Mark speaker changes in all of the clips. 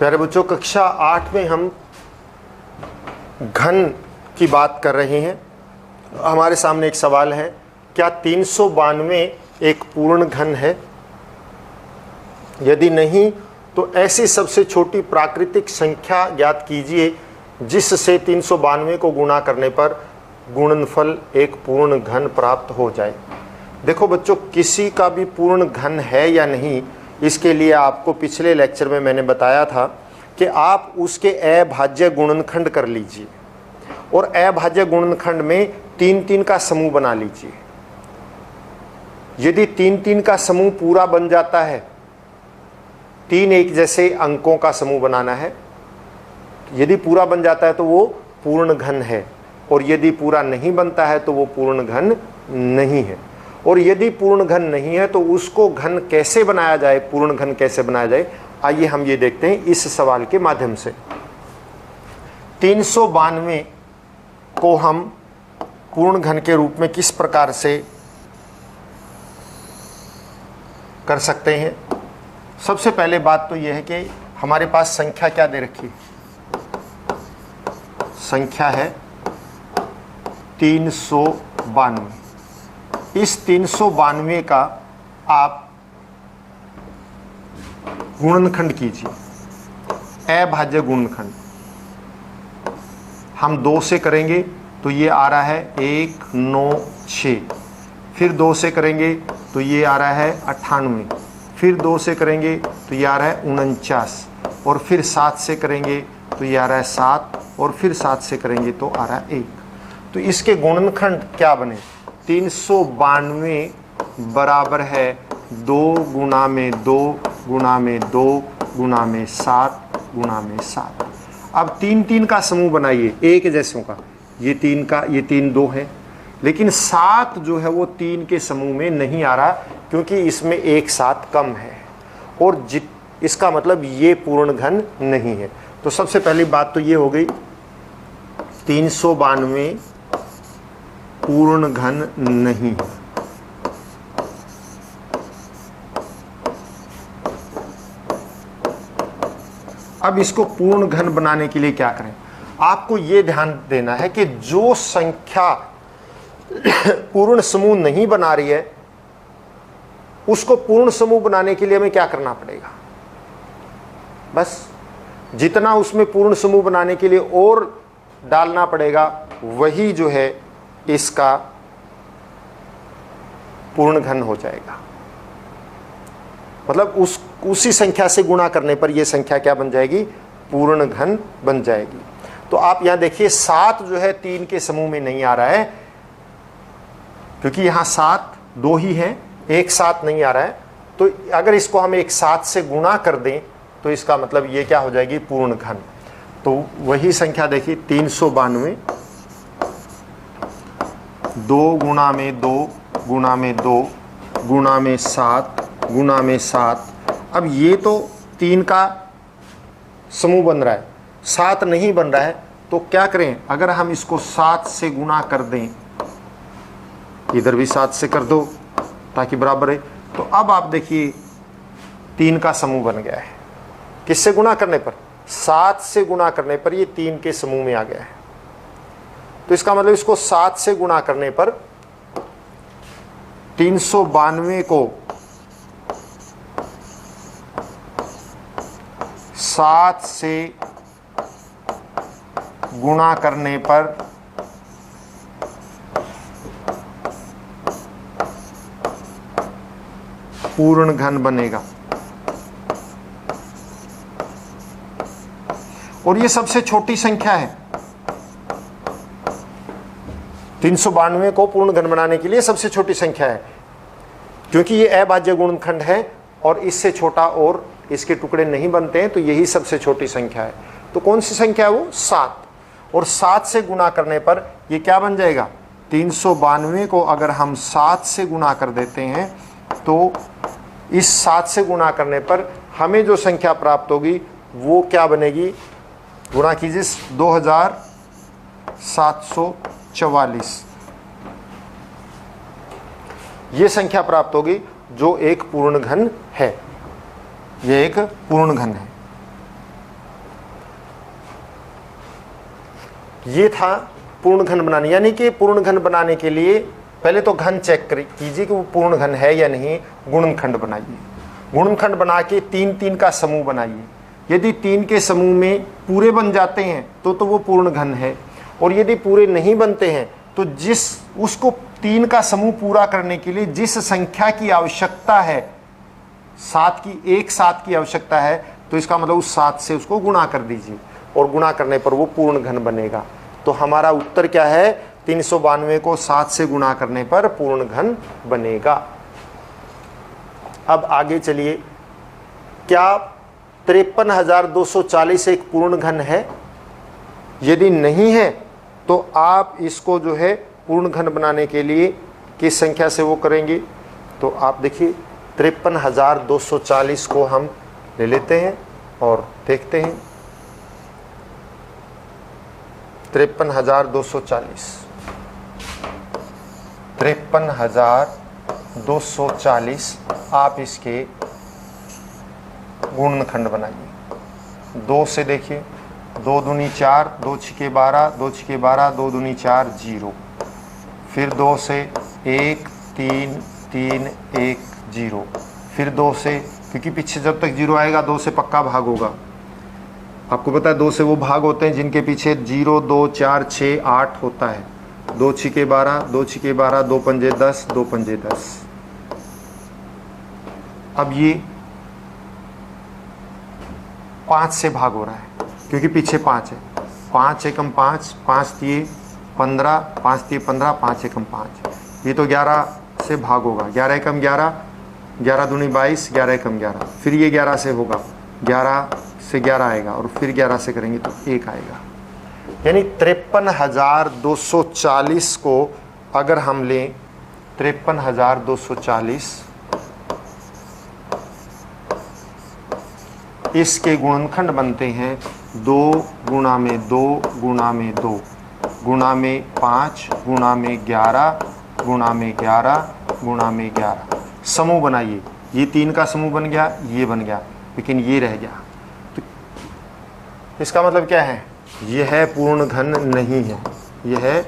Speaker 1: प्यारे बच्चों, कक्षा 8 में हम घन की बात कर रहे हैं। हमारे सामने एक सवाल है, क्या 392 एक पूर्ण घन है? यदि नहीं तो ऐसी सबसे छोटी प्राकृतिक संख्या ज्ञात कीजिए जिससे 392 को गुणा करने पर गुणनफल एक पूर्ण घन प्राप्त हो जाए। देखो बच्चों, किसी का भी पूर्ण घन है या नहीं, इसके लिए आपको पिछले लेक्चर में मैंने बताया था कि आप उसके अभाज्य गुणनखंड कर लीजिए और अभाज्य गुणनखंड में 3-3 का समूह बना लीजिए। यदि 3-3 का समूह पूरा बन जाता है, 3 एक जैसे अंकों का समूह बनाना है, यदि पूरा बन जाता है तो वो पूर्ण घन है, और यदि पूरा नहीं बनता है तो वो पूर्ण घन नहीं है। और यदि पूर्ण घन नहीं है तो उसको घन कैसे बनाया जाए, पूर्ण घन कैसे बनाया जाए, आइए हम ये देखते हैं इस सवाल के माध्यम से। 392 को हम पूर्ण घन के रूप में किस प्रकार से कर सकते हैं? सबसे पहले बात तो यह है कि हमारे पास संख्या क्या दे रखी है? संख्या है 392। इस 392 का आप गुणनखंड कीजिए, अभाज्य गुणनखंड। हम 2 से करेंगे तो ये आ रहा है 196, फिर 2 से करेंगे तो ये आ रहा है 98, फिर 2 से करेंगे तो ये आ रहा है 49, और फिर 7 से करेंगे तो ये आ रहा है 7, और फिर 7 से करेंगे तो आ रहा है 1। तो इसके गुणनखंड क्या बने? 392 बराबर है 2 गुणा में 2 गुणा में 2 गुणा में 7 गुणा में 7। अब 3-3 का समूह बनाइए एक जैसों का, ये 3 का, ये 3 2 है, लेकिन 7 जो है वो 3 के समूह में नहीं आ रहा क्योंकि इसमें एक 7 कम है, और इसका मतलब ये पूर्ण घन नहीं है। तो सबसे पहली बात तो ये हो गई, 392 पूर्ण घन नहीं है। अब इसको पूर्ण घन बनाने के लिए क्या करें? आपको यह ध्यान देना है कि जो संख्या पूर्ण समूह नहीं बना रही है उसको पूर्ण समूह बनाने के लिए हमें क्या करना पड़ेगा? बस जितना उसमें पूर्ण समूह बनाने के लिए और डालना पड़ेगा वही जो है इसका पूर्ण घन हो जाएगा। मतलब उसी संख्या से गुणा करने पर यह संख्या क्या बन जाएगी? पूर्ण घन बन जाएगी। तो आप यहां देखिए 7 जो है 3 के समूह में नहीं आ रहा है क्योंकि यहां 7 2 ही है, एक 7 नहीं आ रहा है। तो अगर इसको हम एक 7 से गुणा कर दें तो इसका मतलब ये क्या हो जाएगी? पूर्ण घन। तो वही संख्या देखिए 392 2 गुणा में 2 गुणा में 2 गुणा में 7 गुणा में 7। अब ये तो 3 का समूह बन रहा है, 7 नहीं बन रहा है, तो क्या करें? अगर हम इसको 7 से गुणा कर दें, इधर भी 7 से कर दो ताकि बराबर है। तो अब आप देखिए 3 का समूह बन गया है। किससे गुणा करने पर? 7 से गुणा करने पर ये 3 के समूह में आ गया है। तो इसका मतलब इसको 7 से गुणा करने पर 392 को 7 से गुणा करने पर पूर्ण घन बनेगा। और ये सबसे छोटी संख्या है। 392 को पूर्ण घन बनाने के लिए सबसे छोटी संख्या है क्योंकि ये अभाज्य गुणनखंड है और इससे छोटा और इसके टुकड़े नहीं बनते हैं, तो यही सबसे छोटी संख्या है। तो कौन सी संख्या है वो? 7। और 7 से गुणा करने पर ये क्या बन जाएगा? 392 को अगर हम 7 से गुणा कर देते हैं तो इस 7 से गुणा करने पर हमें जो संख्या प्राप्त होगी वो क्या बनेगी? गुणा कीजिए 2744। ये संख्या प्राप्त होगी जो एक पूर्ण घन है। ये एक पूर्ण घन है। ये था पूर्ण घन बनाने, यानी कि पूर्ण घन बनाने के लिए पहले तो घन चेक कीजिए कि वो पूर्ण घन है या नहीं। गुणनखंड बनाइए, गुणनखंड बना के 3 3 का समूह बनाइए। यदि 3 के समूह में पूरे बन जाते हैं तो वो पूर्ण घन है, और यदि पूरे नहीं बनते हैं तो उसको 3 का समूह पूरा करने के लिए जिस संख्या की आवश्यकता है, 7 की आवश्यकता है, तो इसका मतलब उस 7 से उसको गुणा कर दीजिए, और गुणा करने पर वो पूर्ण घन बनेगा। तो हमारा उत्तर क्या है, 392 को 7 से गुणा करने पर पूर्ण घन बनेगा। अब आगे चलिए, क्या 53,240 एक पूर्ण घन है? यदि नहीं है तो आप इसको जो है पूर्ण घन बनाने के लिए किस संख्या से वो करेंगे? तो आप देखिए 53,240 को हम ले लेते हैं और देखते हैं। 53,240 आप इसके गुणनखंड बनाइए। 2 से देखिए, 2 दूनी 4, 2 छिके 12, 2 छिके 12, 2 दूनी 4, 0। फिर 2 से 1 3 3 1 0। फिर 2 से, क्योंकि पीछे जब तक 0 आएगा 2 से पक्का भाग होगा। आपको पता है 2 से वो भाग होते हैं जिनके पीछे 0 2 4 6 8 होता है। 2 छिके 12, 2 छिके 12, 2 पंजे 10, 2 पंजे 10। अब ये 5 से भाग हो रहा है क्योंकि पीछे 5 है। 5 एकम 5, 5 तिये 15, 5 तिये 15, 5 एकम 5। ये तो 11 से भाग होगा। 11 एकम 11, 11 दूनी 22, 11 एकम 11। फिर ये 11 से होगा, 11 से 11 आएगा, और फिर 11 से करेंगे तो 1 आएगा। यानी 53,240 को अगर हम लें, 53,240 इसके गुणनखंड बनते हैं 2 गुणा में 2 गुणा में 2 गुणा में 5 गुणा में 11 गुणा में 11 गुणा में 11। समूह बनाइए, ये 3 का समूह बन गया, ये बन गया, लेकिन ये रह गया। तो इसका मतलब क्या है? यह पूर्ण घन नहीं है, यह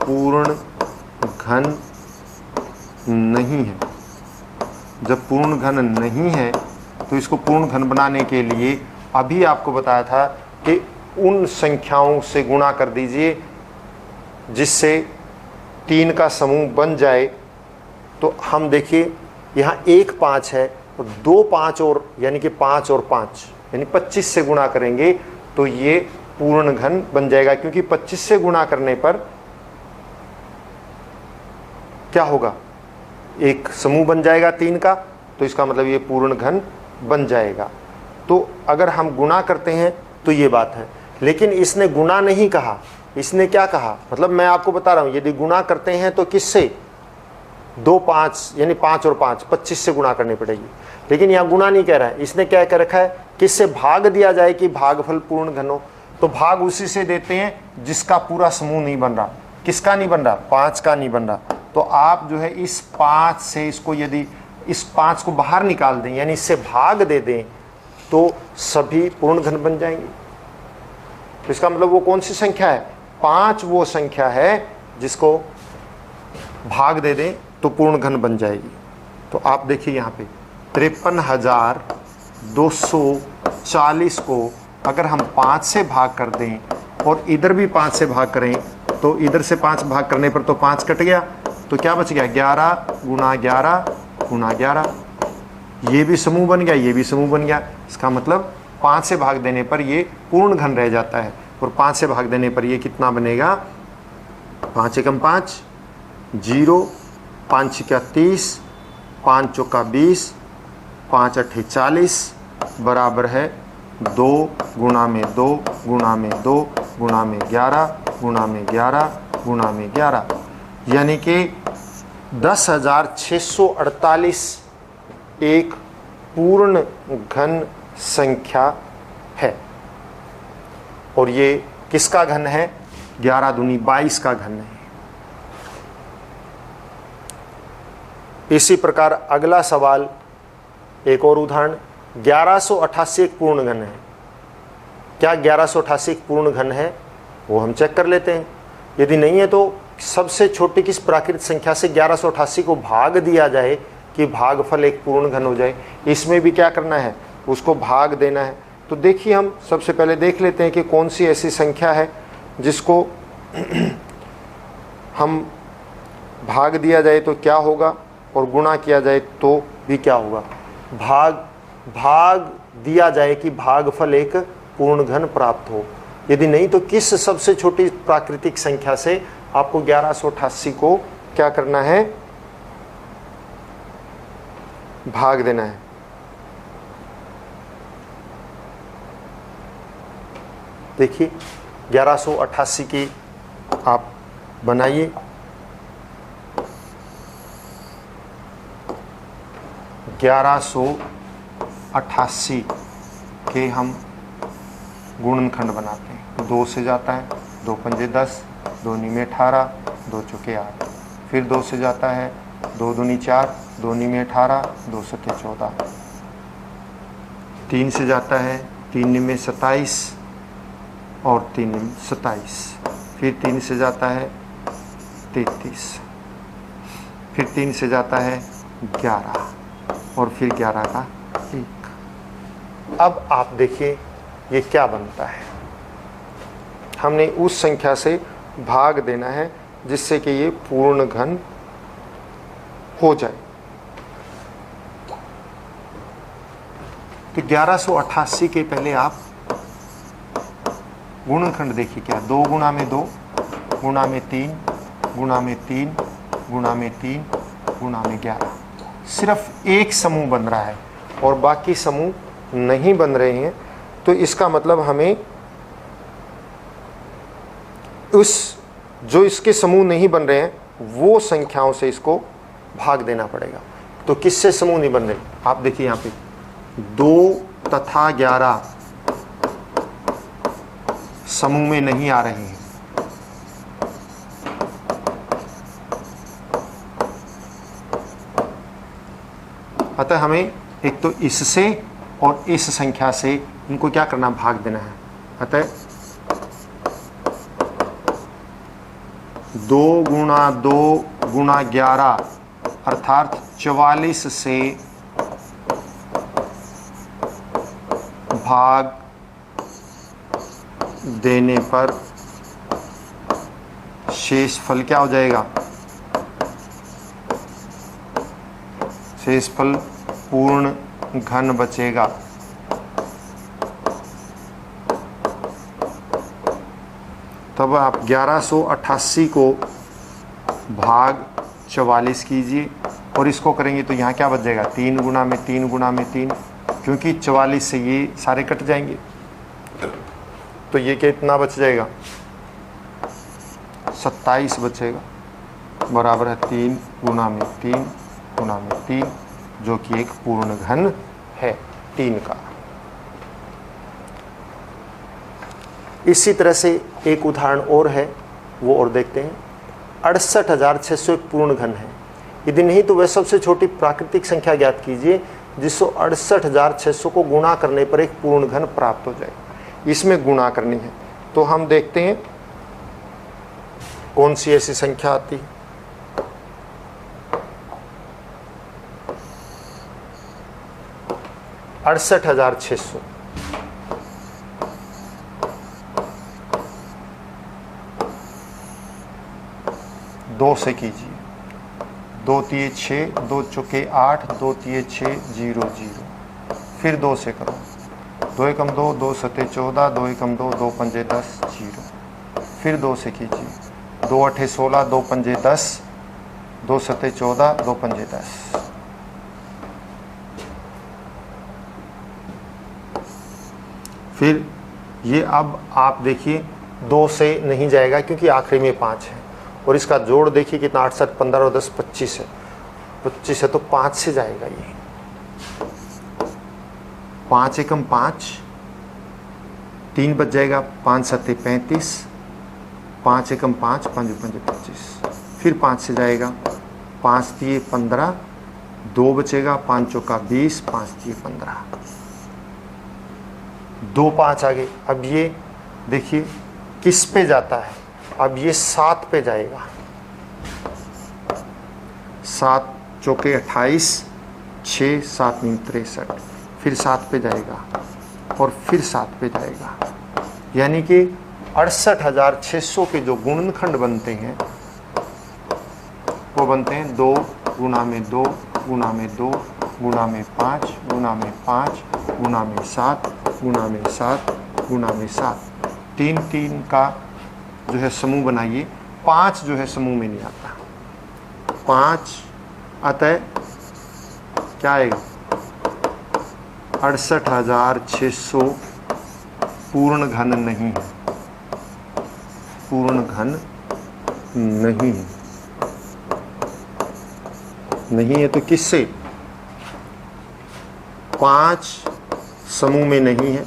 Speaker 1: पूर्ण घन नहीं है। जब पूर्ण घन नहीं है तो इसको पूर्ण घन बनाने के लिए अभी आपको बताया था कि उन संख्याओं से गुणा कर दीजिए जिससे 3 का समूह बन जाए। तो हम देखिए यहाँ 1 5 है, और 2 5 और, यानी कि 5 और 5 यानी 25 से गुणा करेंगे तो ये पूर्ण घन बन जाएगा। क्योंकि 25 से गुणा करने पर क्या होगा, एक समूह बन जाएगा 3 का, तो इसका मतलब ये पूर्ण घन बन जाएगा। तो अगर हम गुणा करते हैं तो ये बात है, लेकिन इसने गुणा नहीं कहा, इसने क्या कहा, मतलब मैं आपको बता रहा हूं, यदि गुणा करते हैं तो किससे? 2 5 यानी 5 और 5 25 से गुणा करनी पड़ेगी। लेकिन यहाँ गुणा नहीं कह रहा है, इसने क्या कह रखा है, किससे भाग दिया जाए कि भागफल पूर्ण घन हो। तो भाग उसी से देते हैं जिसका पूरा समूह नहीं बन रहा। किसका नहीं बन रहा? 5 का नहीं बन रहा। तो आप जो है इस 5 से इसको, यदि इस 5 को बाहर निकाल दें, यानी इससे भाग दे दें, तो सभी पूर्ण घन बन जाएंगे। तो इसका मतलब वो कौन सी संख्या है? 5 वो संख्या है जिसको भाग दे दें तो पूर्ण घन बन जाएगी। तो आप देखिए यहाँ पे 53,240 को अगर हम 5 से भाग कर दें और इधर भी 5 से भाग करें, तो इधर से 5 भाग करने पर तो 5 कट गया, तो क्या बच गया? 11 गुणा 11 गुणा 11। ये भी समूह बन गया, ये भी समूह बन गया। इसका मतलब 5 से भाग देने पर ये पूर्ण घन रह जाता है, और 5 से भाग देने पर ये कितना बनेगा? 5 एकम 5 0, 5 छिका 30, 5 चौका 20, 5 अट्ठे 40 बराबर है 2 गुणा में 2 गुणा में 2 गुणा में 11 गुणा में 11 गुणा में 11, यानी कि 10,648 एक पूर्ण घन संख्या है। और ये किसका घन है? 11 दूनी 22 का घन है। इसी प्रकार अगला सवाल, एक और उदाहरण, 1188 एक पूर्ण घन है। क्या 1188 एक पूर्ण घन है? वो हम चेक कर लेते हैं। यदि नहीं है तो सबसे छोटी किस प्राकृतिक संख्या से 1188 को भाग दिया जाए कि भागफल एक पूर्ण घन हो जाए। इसमें भी क्या करना है, उसको भाग देना है। तो देखिए हम सबसे पहले देख लेते हैं कि कौन सी ऐसी संख्या है जिसको हम भाग दिया जाए तो क्या होगा और गुणा किया जाए तो भी क्या होगा। भाग दिया जाए कि भागफल एक पूर्ण घन प्राप्त हो। यदि नहीं तो किस सबसे छोटी प्राकृतिक संख्या से आपको 1188 को क्या करना है, भाग देना है। देखिए 1188 की आप बनाइए। 1188 के हम गुणनखंड बनाते हैं। 2 से जाता है, 2 पंजे 10, 2 नीमे 18, 2 चौके 8। फिर 2 से जाता है, 2 दूनी 4, 2 नीमे 18, 2 सत्ते 14। 3 से जाता है, 3 नीमे 27 और 3 नीमे 27। फिर 3 से जाता है 33, फिर 3 से जाता है 11 और फिर 11 का 1। अब आप देखिए ये क्या बनता है। हमने उस संख्या से भाग देना है जिससे कि ये पूर्ण घन हो जाए। तो 1188 के पहले आप गुणनखंड देखिए क्या, 2 गुणा में 2 गुणा में 3 गुणा में 3 गुणा में 3 गुणा में 11। सिर्फ एक समूह बन रहा है और बाकी समूह नहीं बन रहे हैं। तो इसका मतलब हमें जो इसके समूह नहीं बन रहे हैं वो संख्याओं से इसको भाग देना पड़ेगा। तो किससे समूह नहीं बन रहे, आप देखिए यहाँ पे 2 तथा 11 समूह में नहीं आ रहे हैं। अतः हमें एक तो इससे और इस संख्या से इनको क्या करना, भाग देना है। अतः 2 गुणा 2 गुणा 11 अर्थात 44 से भाग देने पर शेष फल क्या हो जाएगा, शेष फल पूर्ण घन बचेगा। तब आप 1188 को भाग 44 कीजिए और इसको करेंगे तो यहाँ क्या बच जाएगा, 3 गुणा में 3 गुणा में 3, क्योंकि 44 से ये सारे कट जाएंगे। तो ये कितना बच जाएगा, 27 बचेगा, बराबर है 3 गुणा में 3 गुणा में 3, जो कि एक पूर्ण घन है 3 का। इसी तरह से एक उदाहरण और है, वो और देखते हैं। 68,600 एक पूर्ण घन है। यदि नहीं तो वह सबसे छोटी प्राकृतिक संख्या ज्ञात कीजिए जिसको 68,600 को गुणा करने पर एक पूर्ण घन प्राप्त हो जाए। इसमें गुणा करनी है तो हम देखते हैं कौन सी ऐसी संख्या आती है। अड़सठ 68,600 2 से कीजिए। 2 तिये 6, 2 चौके 8, 2 तिये 6, 0 0। फिर 2 से करो, 2 एकम 2, 2 सत्ते 14, 2 एकम 2, 2 पंजे 10, 0। फिर 2 से कीजिए, 2 अठे 16, 2 पंजे 10, 2 सत्ते 14, 2 पंजे 10। फिर ये अब आप देखिए 2 से नहीं जाएगा क्योंकि आखिरी में 5 है और इसका जोड़ देखिए कितना, 68, 15 और 10 25 है। 25 है तो 5 से जाएगा ये। 5 एकम 5, 3 बच जाएगा, 5 सत्ते 35, 5 एकम 5, 5 पंजे 25। फिर 5 से जाएगा, 5 तिये 15, 2 बचेगा, 5 चौका 20, 5 तिये 15, 2 5 आ गए। अब ये देखिए किस पे जाता है? अब ये 7 पे जाएगा। 7 चौके 28, 6 7 9 63, फिर 7 पे जाएगा और फिर 7 पे जाएगा। यानी कि 68,600 के जो गुणनखंड बनते हैं वो बनते हैं 2 गुना में 2 गुना में 2 गुना में 5 गुना में 5 गुना में 7 गुना में 7 गुना में 7। 3 3 का जो है समूह बनाइए। 5 जो है समूह में नहीं आता। 5 अतः क्या आएगा? 68,600 पूर्ण घन नहीं है। पूर्ण घन नहीं है। नहीं है तो किससे? 5 समूह में नहीं है।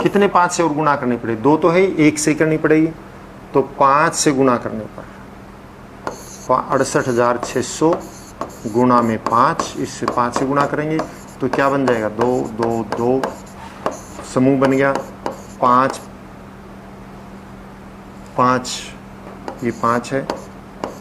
Speaker 1: कितने 5 से और गुणा करने पड़े? 2 तो है, 1 से करनी पड़ेगी, तो 5 से गुणा करने पर 68,600 गुणा में 5, इससे 5 से गुणा करेंगे तो क्या बन जाएगा? 2 2 2 समूह बन गया। 5 5 ये 5 है,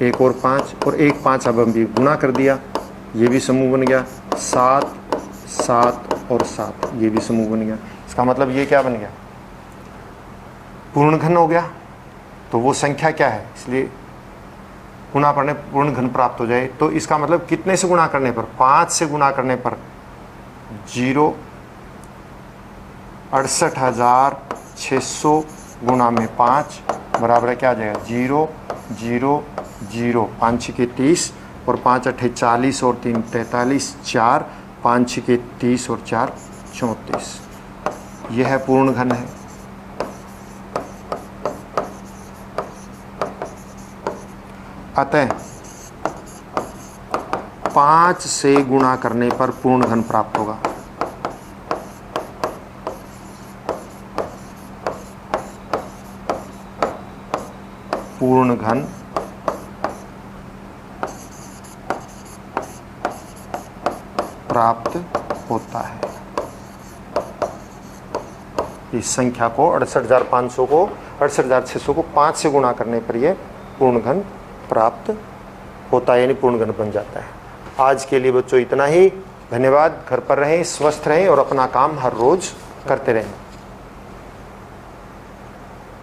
Speaker 1: एक और 5 और एक 5 अब हम भी गुणा कर दिया, ये भी समूह बन गया। 7 7 और 7 ये भी समूह बन गया। इसका मतलब ये क्या बन गया? पूर्ण घन हो गया। तो वो संख्या क्या है, इसलिए गुणा करने पूर्ण घन प्राप्त हो जाए। तो इसका मतलब कितने से गुणा करने पर? 5 से गुणा करने पर 0 68,600 गुणा में 5 बराबर है क्या आ जाएगा? 0 0 0 5 6 30 और 5 8 40 और 3 43 4 5 6 30 और 4 34। यह है पूर्ण घन है। अतः 5 से गुणा करने पर पूर्ण घन प्राप्त होगा। पूर्ण घन प्राप्त होता है। इस संख्या को 68,500 को 68,600 को 5 से गुणा करने पर यह पूर्ण घन प्राप्त होता है, यानी पूर्ण घन बन जाता है। आज के लिए बच्चों इतना ही। धन्यवाद। घर पर रहें, स्वस्थ रहें और अपना काम हर रोज करते रहें।